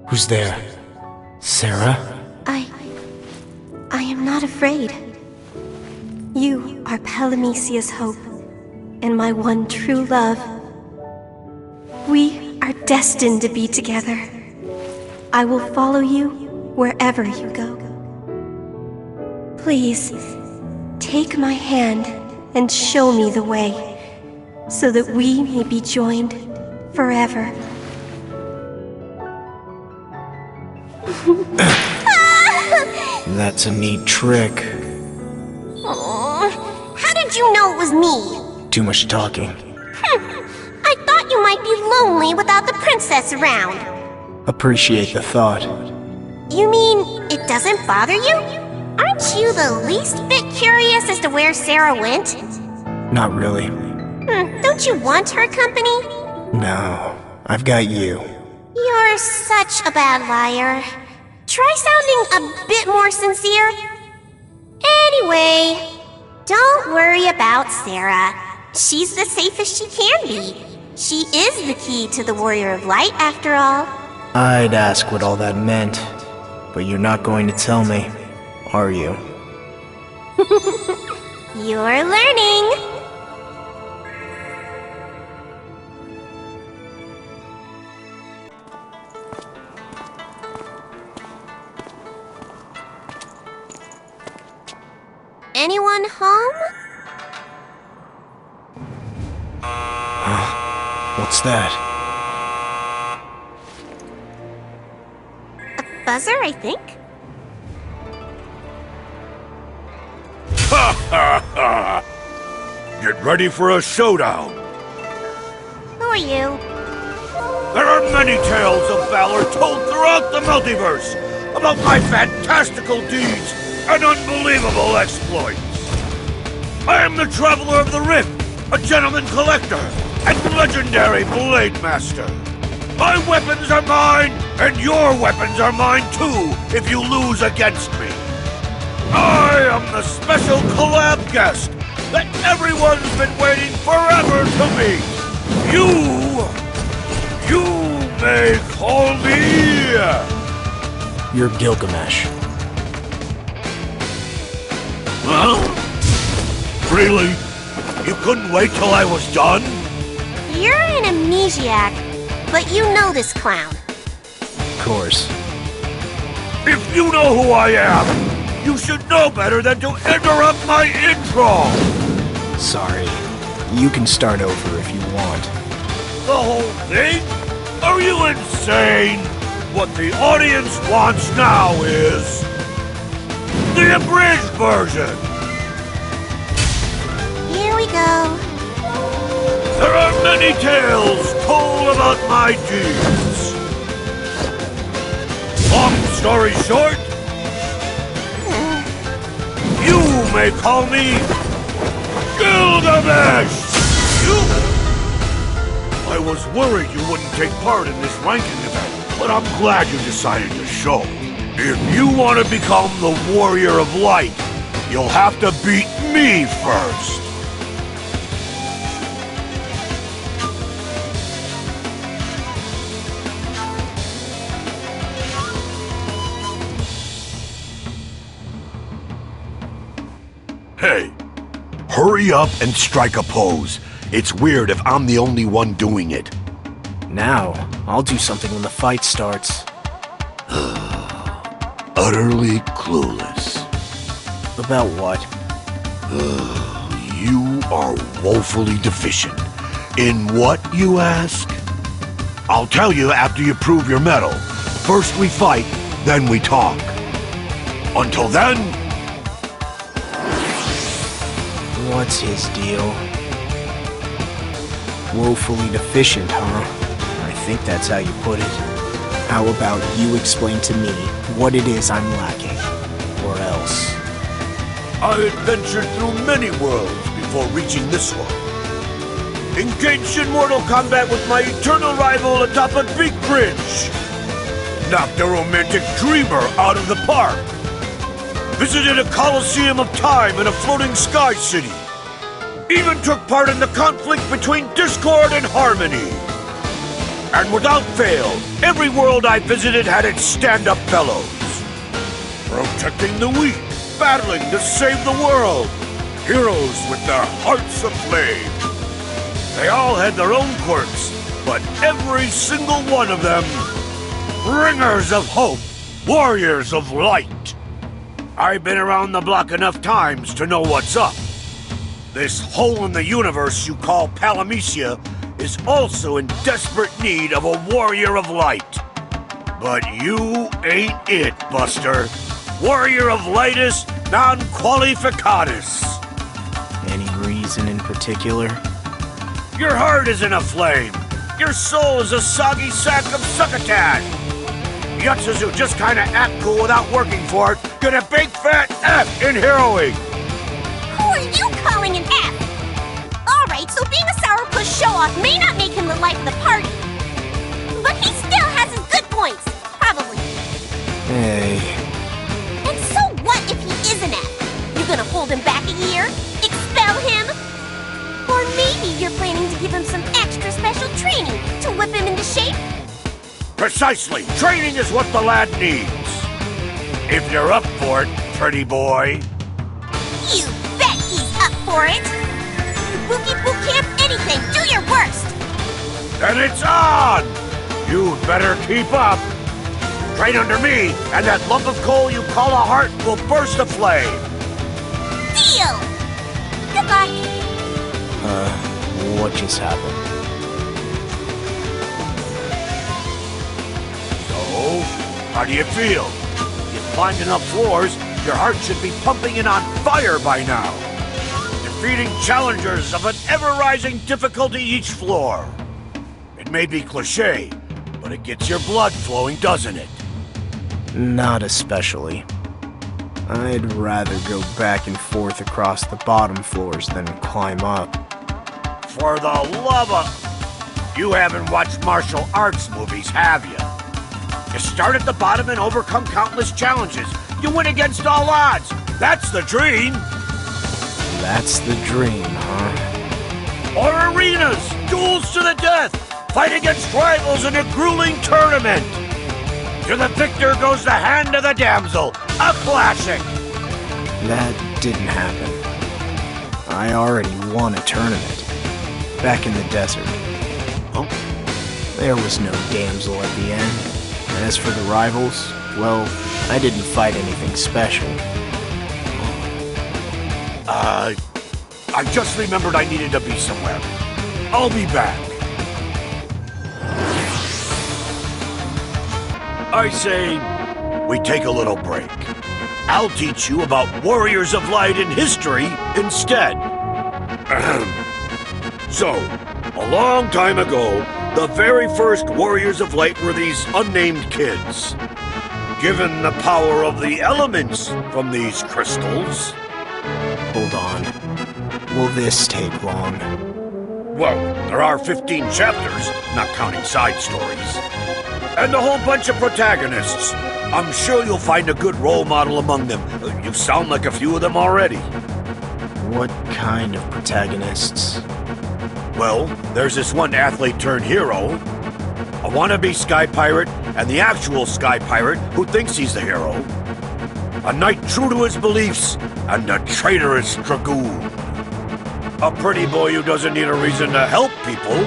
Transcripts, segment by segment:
Who's there? Sarah? I am not afraid. You are Palamecia's hope, and my one true love. We are destined to be together. I will follow you wherever you go. Please, take my hand and show me the way, so that we may be joined forever. That's a neat trick. How did you know it was me? Too much talking. I thought you might be lonely without the princess around. Appreciate the thought. You mean it doesn't bother you? Aren't you the least bit curious as to where Sarah went? Not really. Don't you want her company? No, I've got you. You're such a bad liar. Try sounding a bit more sincere. Anyway, don't worry about Sarah. She's the safest she can be. She is the key to the Warrior of Light, after all. I'd ask what all that meant, but you're not going to tell me, are you? You're learning. Anyone home? What's that? A buzzer, I think. Ha ha ha! Get ready for a showdown. Who are you? There are many tales of valor told throughout the multiverse about my fantastical deeds and unbelievable exploits. I am the Traveler of the Rift, a gentleman collector, and legendary Blade Master. My weapons are mine, and your weapons are mine too, if you lose against me. I am the special collab guest that everyone's been waiting forever to meet. You may call me... You're Gilgamesh. Huh? Really? You couldn't wait till I was done? You're an amnesiac, but you know this clown. Of course. If you know who I am, you should know better than to interrupt my intro! Sorry. You can start over if you want. The whole thing? Are you insane? What the audience wants now is... the abridged version! Here we go. There are many tales told about my deeds. Long story short, you may call me Gilgamesh! I was worried you wouldn't take part in this ranking event, but I'm glad you decided to show. If you want to become the Warrior of Light, you'll have to beat me first. Hey, hurry up and strike a pose. It's weird if I'm the only one doing it. Now, I'll do something when the fight starts. Utterly clueless. About what? You are woefully deficient. In what, you ask? I'll tell you after you prove your mettle. First we fight, then we talk. Until then... What's his deal? Woefully deficient, huh? I think that's how you put it. How about you explain to me what it is I'm lacking? Or else. I adventured through many worlds before reaching this one. Engaged in mortal combat with my eternal rival atop a big bridge. Knocked a romantic dreamer out of the park. visited a coliseum of time in a floating sky city. Even took part in the conflict between discord and harmony. And without fail, every world I visited had its stand-up fellows. Protecting the weak, battling to save the world. Heroes with their hearts aflame. They all had their own quirks, but every single one of them, bringers of hope, warriors of light. I've been around the block enough times to know what's up. This hole in the universe you call Palamecia is also in desperate need of a warrior of light. But you ain't it, Buster. Warrior of Lightus non qualificatus. Any reason in particular? Your heart isn't aflame. Your soul is a soggy sack of succotash. Yutzes who just kinda act cool without working for it get a big fat F in heroing. Who are you calling an F? Alright, so being a sourpuss show-off may not make him the life of the party. But he still has his good points. Probably. Hey. And so what if he is an F? You gonna hold him back a year? Expel him? Or maybe you're planning to give him some extra special training to whip him into shape? Precisely. Training is what the lad needs. If you're up for it, pretty boy. You bet he's up for it! Bookie boot camp anything, do your worst! Then it's on! You'd better keep up. Train under me, and that lump of coal you call a heart will burst aflame. Deal! Good luck! What just happened? So, how do you feel? You've climbed enough floors, your heart should be pumping and on fire by now. Defeating challengers of an ever-rising difficulty each floor. It may be cliché, but it gets your blood flowing, doesn't it? Not especially. I'd rather go back and forth across the bottom floors than climb up. For the love of... You haven't watched martial arts movies, have you? You start at the bottom and overcome countless challenges. You win against all odds. That's the dream. That's the dream, huh? Or arenas, duels to the death. Fight against rivals in a grueling tournament. To the victor goes the hand of the damsel. A classic. That didn't happen. I already won a tournament. Back in the desert. Huh? There was no damsel at the end. As for the rivals, well, I didn't fight anything special. I just remembered I needed to be somewhere. I'll be back. I say, we take a little break. I'll teach you about warriors of light in history instead. So, a long time ago, the very first warriors of light were these unnamed kids. Given the power of the elements from these crystals... Hold on. Will this take long? Well, there are 15 chapters, not counting side stories. And a whole bunch of protagonists. I'm sure you'll find a good role model among them. You sound like a few of them already. What kind of protagonists? Well, there's this one athlete-turned-hero, a wannabe sky pirate, and the actual sky pirate who thinks he's the hero, a knight true to his beliefs, and a traitorous dragoon. A pretty boy who doesn't need a reason to help people.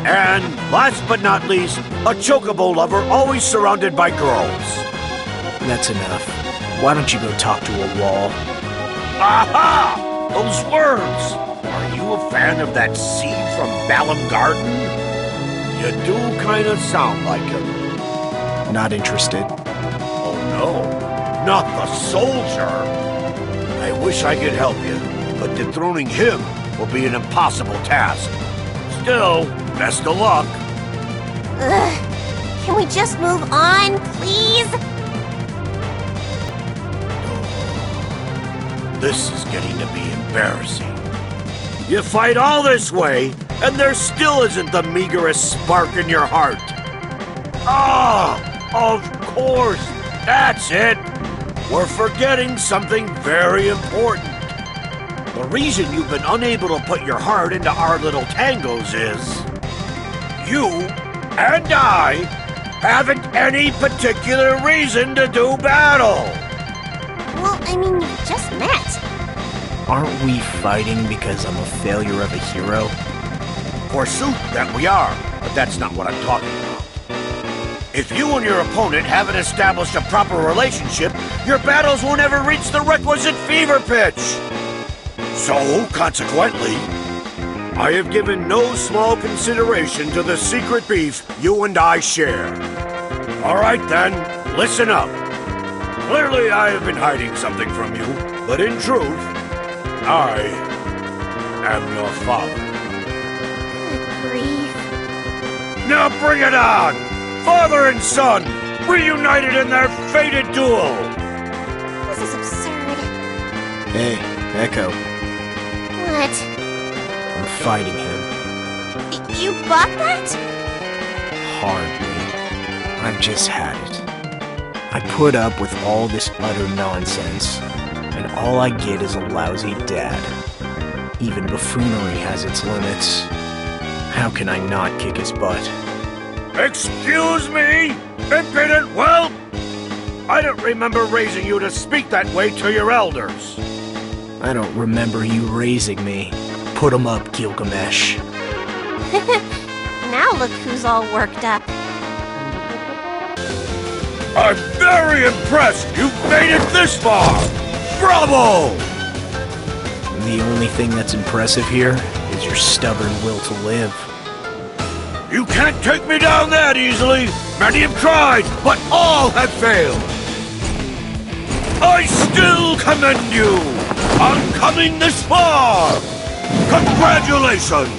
And, last but not least, a chocobo lover always surrounded by girls. That's enough. Why don't you go talk to a wall? Aha! Those words! Are you a fan of that seed from Balam Garden? You do kind of sound like him. Not interested. Oh no, not the soldier! I wish I could help you, but dethroning him will be an impossible task. Still, best of luck. Ugh. Can we just move on, please? This is getting to be embarrassing. You fight all this way, and there still isn't the meagerest spark in your heart. Ah, of course, that's it. we're forgetting something very important. The reason you've been unable to put your heart into our little tangos is... you and I haven't any particular reason to do battle. Well, I mean, you just met. Aren't we fighting because I'm a failure of a hero? Forsooth, that we are, but that's not what I'm talking about. If you and your opponent haven't established a proper relationship, your battles will never reach the requisite fever pitch. So, consequently, I have given no small consideration to the secret beef you and I share. All right then, listen up. Clearly I have been hiding something from you, but in truth, I am your father. Good grief. Now bring it on! Father and son, reunited in their fated duel! This is absurd. Hey, Echo, What? I'm fighting him. You bought that? Hardly. I've just had it. I put up with all this utter nonsense, and all I get is a lousy dad. Even buffoonery has its limits. How can I not kick his butt? Excuse me, impudent whelp! I don't remember raising you to speak that way to your elders. I don't remember you raising me. Put 'em up, Gilgamesh. Now look who's all worked up. I'm very impressed you've made it this far! Bravo! The only thing that's impressive here is your stubborn will to live. You can't take me down that easily! Many have tried, but all have failed! I still commend you on coming this far! Congratulations!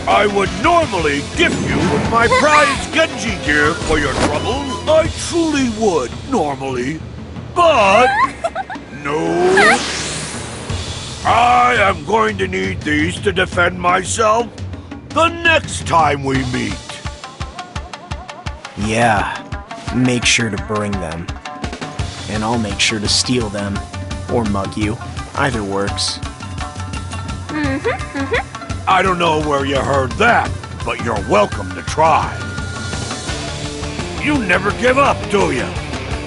I would normally gift you with my prize Genji gear for your troubles. I truly would, normally. But... no. I am going to need these to defend myself the next time we meet. Yeah, make sure to bring them. And I'll make sure to steal them. Or mug you. Either works. I don't know where you heard that, but you're welcome to try. You never give up, do you?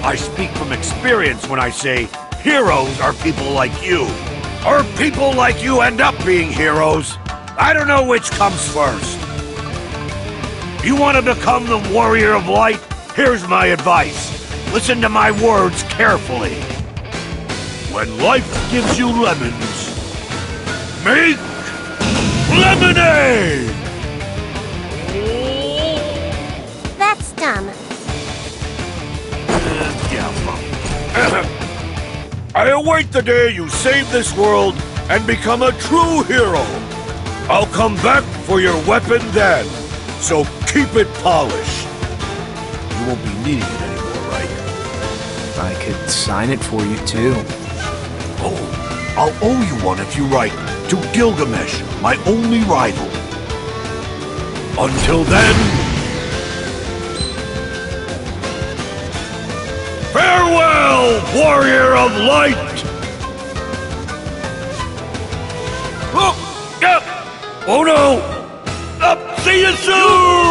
I speak from experience when I say heroes are people like you. Or people like you end up being heroes. I don't know which comes first. You want to become the warrior of light? Here's my advice. Listen to my words carefully. When life gives you lemons, make lemonade! That's dumb. I await the day you save this world and become a true hero. I'll come back for your weapon then, so keep it polished. You won't be needing it anymore, right? I could sign it for you, too. Oh, I'll owe you one if you write, to Gilgamesh, my only rival. Until then... farewell, warrior of light! Oh, yeah. Oh no! See you soon!